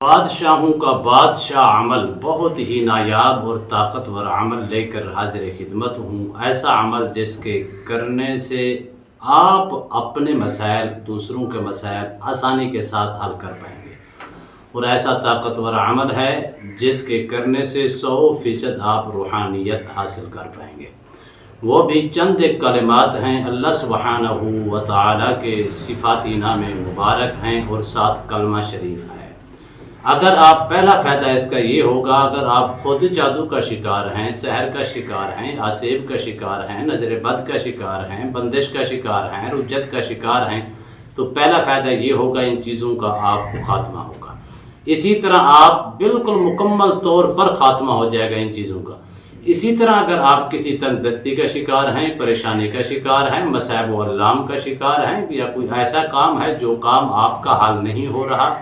بادشاہوں کا بادشاہ عمل بہت ہی نایاب اور طاقتور عمل لے کر حاضر خدمت ہوں۔ ایسا عمل جس کے کرنے سے آپ اپنے مسائل، دوسروں کے مسائل آسانی کے ساتھ حل کر پائیں گے، اور ایسا طاقتور عمل ہے جس کے کرنے سے 100% آپ روحانیت حاصل کر پائیں گے۔ وہ بھی چند ایک کلمات ہیں، اللہ سبحانہ و تعالیٰ کے صفاتی نام مبارک ہیں اور ساتھ کلمہ شریف ہے۔ اگر آپ پہلا فائدہ اس کا یہ ہوگا، اگر آپ خود جادو کا شکار ہیں، سحر کا شکار ہیں، آسیب کا شکار ہیں، نظر بد کا شکار ہیں، بندش کا شکار ہیں، رجت کا شکار ہیں، تو پہلا فائدہ یہ ہوگا ان چیزوں کا آپ کو خاتمہ ہوگا۔ اسی طرح آپ بالکل مکمل طور پر خاتمہ ہو جائے گا ان چیزوں کا۔ اسی طرح اگر آپ کسی تنگ دستی کا شکار ہیں، پریشانی کا شکار ہیں، مصائب و علام کا شکار ہیں، یا کوئی ایسا کام ہے جو کام آپ کا حل نہیں ہو رہا،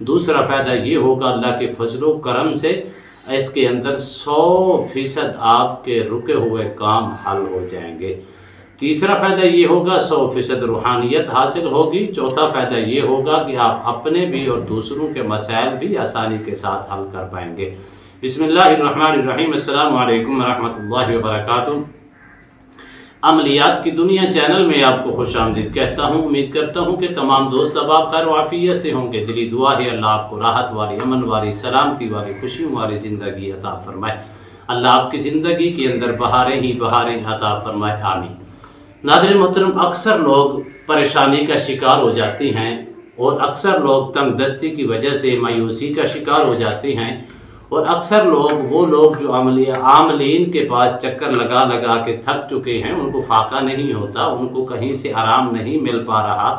دوسرا فائدہ یہ ہوگا اللہ کے فضل و کرم سے اس کے اندر 100% آپ کے رکے ہوئے کام حل ہو جائیں گے۔ تیسرا فائدہ یہ ہوگا 100% روحانیت حاصل ہوگی۔ چوتھا فائدہ یہ ہوگا کہ آپ اپنے بھی اور دوسروں کے مسائل بھی آسانی کے ساتھ حل کر پائیں گے۔ بسم اللہ الرحمن الرحیم۔ السلام علیکم ورحمۃ اللہ وبرکاتہ۔ عملیات کی دنیا چینل میں آپ کو خوش آمدید کہتا ہوں۔ امید کرتا ہوں کہ تمام دوست احباب خیر و عافیت سے ہوں گے۔ دلی دعا ہے اللہ آپ کو راحت والی، امن والی، سلامتی والی، خوشیوں والی زندگی عطا فرمائے۔ اللہ آپ کی زندگی کے اندر بہاریں ہی بہاریں عطا فرمائے، آمین۔ ناظرین محترم، اکثر لوگ پریشانی کا شکار ہو جاتے ہیں، اور اکثر لوگ تنگ دستی کی وجہ سے مایوسی کا شکار ہو جاتے ہیں، اور اکثر لوگ وہ لوگ جو عاملین کے پاس چکر لگا لگا کے تھک چکے ہیں، ان کو فاقہ نہیں ہوتا، ان کو کہیں سے آرام نہیں مل پا رہا،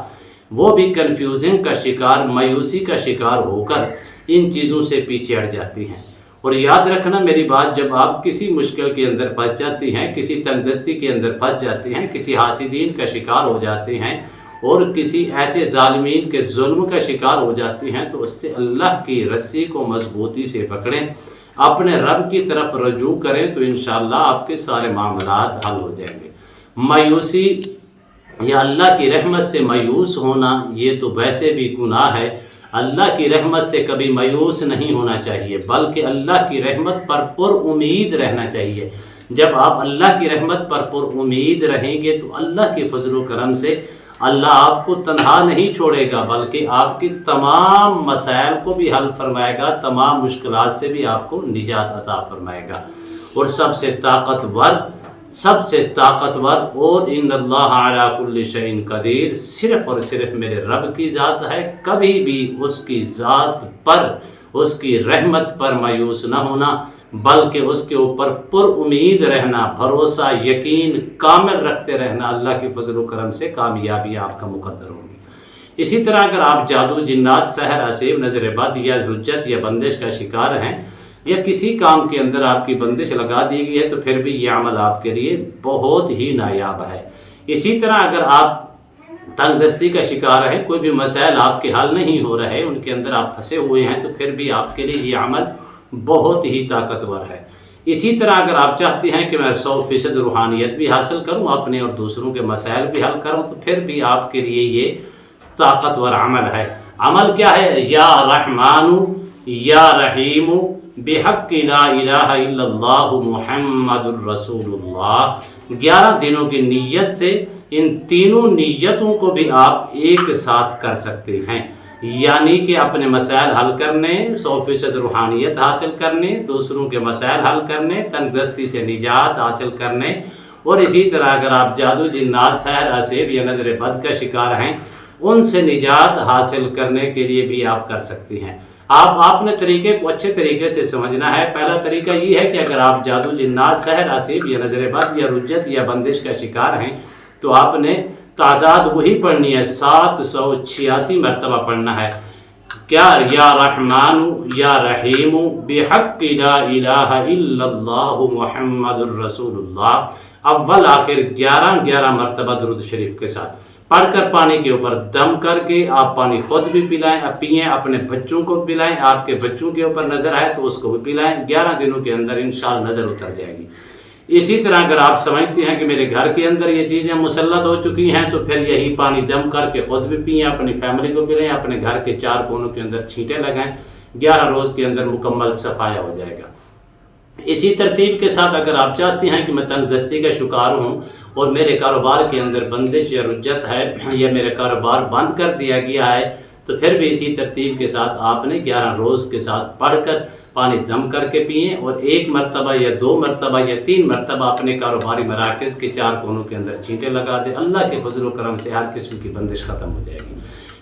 وہ بھی کنفیوژن کا شکار، مایوسی کا شکار ہو کر ان چیزوں سے پیچھے ہٹ جاتی ہیں۔ اور یاد رکھنا میری بات، جب آپ کسی مشکل کے اندر پھنس جاتی ہیں، کسی تنگ دستی کے اندر پھنس جاتی ہیں، کسی حاسدین کا شکار ہو جاتے ہیں، اور کسی ایسے ظالمین کے ظلم کا شکار ہو جاتی ہیں، تو اس سے اللہ کی رسی کو مضبوطی سے پکڑیں، اپنے رب کی طرف رجوع کریں، تو انشاءاللہ آپ کے سارے معاملات حل ہو جائیں گے۔ مایوسی یا اللہ کی رحمت سے مایوس ہونا یہ تو ویسے بھی گناہ ہے۔ اللہ کی رحمت سے کبھی مایوس نہیں ہونا چاہیے، بلکہ اللہ کی رحمت پر پر امید رہنا چاہیے۔ جب آپ اللہ کی رحمت پر پر امید رہیں گے تو اللہ کے فضل و کرم سے اللہ آپ کو تنہا نہیں چھوڑے گا، بلکہ آپ کی تمام مسائل کو بھی حل فرمائے گا، تمام مشکلات سے بھی آپ کو نجات عطا فرمائے گا۔ اور سب سے طاقتور اور ان اللہ علی کل شیء قدیر صرف اور صرف میرے رب کی ذات ہے۔ کبھی بھی اس کی ذات پر، اس کی رحمت پر مایوس نہ ہونا، بلکہ اس کے اوپر پر امید رہنا، بھروسہ، یقین کامل رکھتے رہنا۔ اللہ کے فضل و کرم سے کامیابی آپ کا مقدر ہوگی۔ اسی طرح اگر آپ جادو، جنات، سحر، آسیب، نظر بد یا رجت یا بندش کا شکار ہیں، یا کسی کام کے اندر آپ کی بندش لگا دی گئی ہے، تو پھر بھی یہ عمل آپ کے لیے بہت ہی نایاب ہے۔ اسی طرح اگر آپ تنگ دستی کا شکار ہے، کوئی بھی مسائل آپ کے حل نہیں ہو رہے، ان کے اندر آپ پھنسے ہوئے ہیں، تو پھر بھی آپ کے لیے یہ عمل بہت ہی طاقتور ہے۔ اسی طرح اگر آپ چاہتے ہیں کہ میں 100% روحانیت بھی حاصل کروں، اپنے اور دوسروں کے مسائل بھی حل کروں، تو پھر بھی آپ کے لیے یہ طاقتور عمل ہے۔ عمل کیا ہے؟ یا رحمان یا رحیم بحق لا الہ الا اللہ محمد الرسول اللہ۔ 11 دنوں کی نیت سے ان تینوں نیتوں کو بھی آپ ایک ساتھ کر سکتے ہیں، یعنی کہ اپنے مسائل حل کرنے، 100% روحانیت حاصل کرنے، دوسروں کے مسائل حل کرنے، تنگ دستی سے نجات حاصل کرنے، اور اسی طرح اگر آپ جادو، جنات، سحر، آسیب یا نظر بد کا شکار ہیں، ان سے نجات حاصل کرنے کے لیے بھی آپ کر سکتے ہیں۔ آپ نے طریقے کو اچھے طریقے سے سمجھنا ہے۔ پہلا طریقہ یہ ہے کہ اگر آپ جادو، جنات، سحر، آسیب یا نظر بد یا رجت یا بندش کا شکار ہیں، تو آپ نے تعداد وہی پڑھنی ہے، 786 مرتبہ پڑھنا ہے۔ کیا؟ یا رحمان یا رحیم بحق لا الہ الا اللہ محمد الرسول اللہ۔ اول آخر 11 مرتبہ درود شریف کے ساتھ پڑھ کر پانی کے اوپر دم کر کے آپ پانی خود بھی پئیں، اپنے بچوں کو پلائیں، آپ کے بچوں کے اوپر نظر آئے تو اس کو بھی پلائیں۔ 11 دنوں کے اندر انشاءاللہ نظر اتر جائے گی۔ اسی طرح اگر آپ سمجھتے ہیں کہ میرے گھر کے اندر یہ چیزیں مسلط ہو چکی ہیں تو پھر یہی پانی دم کر کے خود بھی پئیں، اپنی فیملی کو پلائیں، اپنے گھر کے 4 کونوں کے اندر چھینٹیں لگائیں، 11 روز کے اندر مکمل صفایا ہو جائے گا۔ اسی ترتیب کے ساتھ اگر آپ چاہتے ہیں کہ میں تنگ دستی کا شکار ہوں اور میرے کاروبار کے اندر بندش یا رجت ہے یا میرا کاروبار بند کر دیا گیا ہے، تو پھر بھی اسی ترتیب کے ساتھ آپ نے 11 روز کے ساتھ پڑھ کر پانی دم کر کے پئیں، اور 1 مرتبہ یا 2 مرتبہ یا 3 مرتبہ اپنے کاروباری مراکز کے 4 کونوں کے اندر چھینٹیں لگا دیں۔ اللہ کے فضل و کرم سے ہر قسم کی بندش ختم ہو جائے گی۔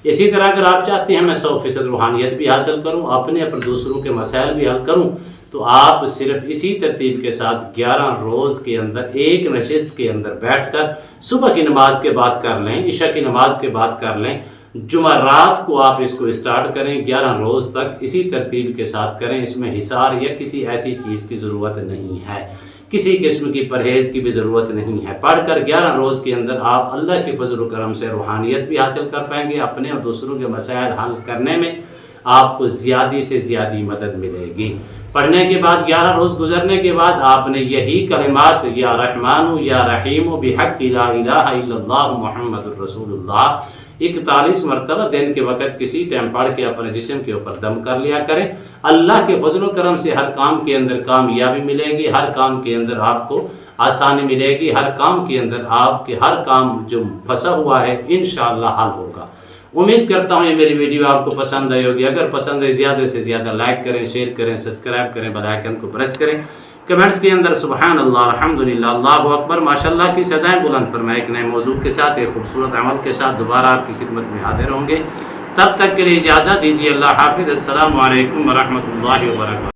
اسی طرح اگر آپ چاہتے ہیں میں 100% روحانیت بھی حاصل کروں، اپنے دوسروں کے مسائل بھی حل کروں، تو آپ صرف اسی ترتیب کے ساتھ 11 روز کے اندر ایک نشست کے اندر بیٹھ کر صبح کی نماز کے بعد کر لیں، عشاء کی نماز کے بعد کر لیں، جمعرات کو آپ اس کو اسٹارٹ کریں، 11 روز تک اسی ترتیب کے ساتھ کریں۔ اس میں حصار یا کسی ایسی چیز کی ضرورت نہیں ہے، کسی قسم کی پرہیز کی بھی ضرورت نہیں ہے۔ پڑھ کر 11 روز کے اندر آپ اللہ کے فضل و کرم سے روحانیت بھی حاصل کر پائیں گے، اپنے اور دوسروں کے مسائل حل کرنے میں آپ کو زیادہ سے زیادہ مدد ملے گی۔ پڑھنے کے بعد 11 روز گزرنے کے بعد آپ نے یہی کلمات یا رحمان یا رحیم بحق لا الہ الا اللہ محمد الرسول اللہ 41 مرتبہ دن کے وقت کسی ٹائم پڑھ کے اپنے جسم کے اوپر دم کر لیا کریں۔ اللہ کے فضل و کرم سے ہر کام کے اندر کامیابی ملے گی، ہر کام کے اندر آپ کو آسانی ملے گی، ہر کام کے اندر آپ کے ہر کام جو پھنسا ہوا ہے انشاءاللہ حل ہوگا۔ امید کرتا ہوں یہ میری ویڈیو آپ کو پسند آئی ہوگی۔ اگر پسند ہے زیادہ سے زیادہ لائک کریں، شیئر کریں، سبسکرائب کریں، بیل آئیکن کو پریس کریں، کمنٹس کے اندر سبحان اللہ، الحمدللہ، اللہ اکبر، ماشاءاللہ کی صدائیں بلند فرمائے۔ ایک نئے موضوع کے ساتھ، ایک خوبصورت عمل کے ساتھ دوبارہ آپ کی خدمت میں حاضر ہوں گے۔ تب تک کے لیے اجازت دیجیے، اللہ حافظ، السلام علیکم ورحمۃ اللہ وبرکاتہ۔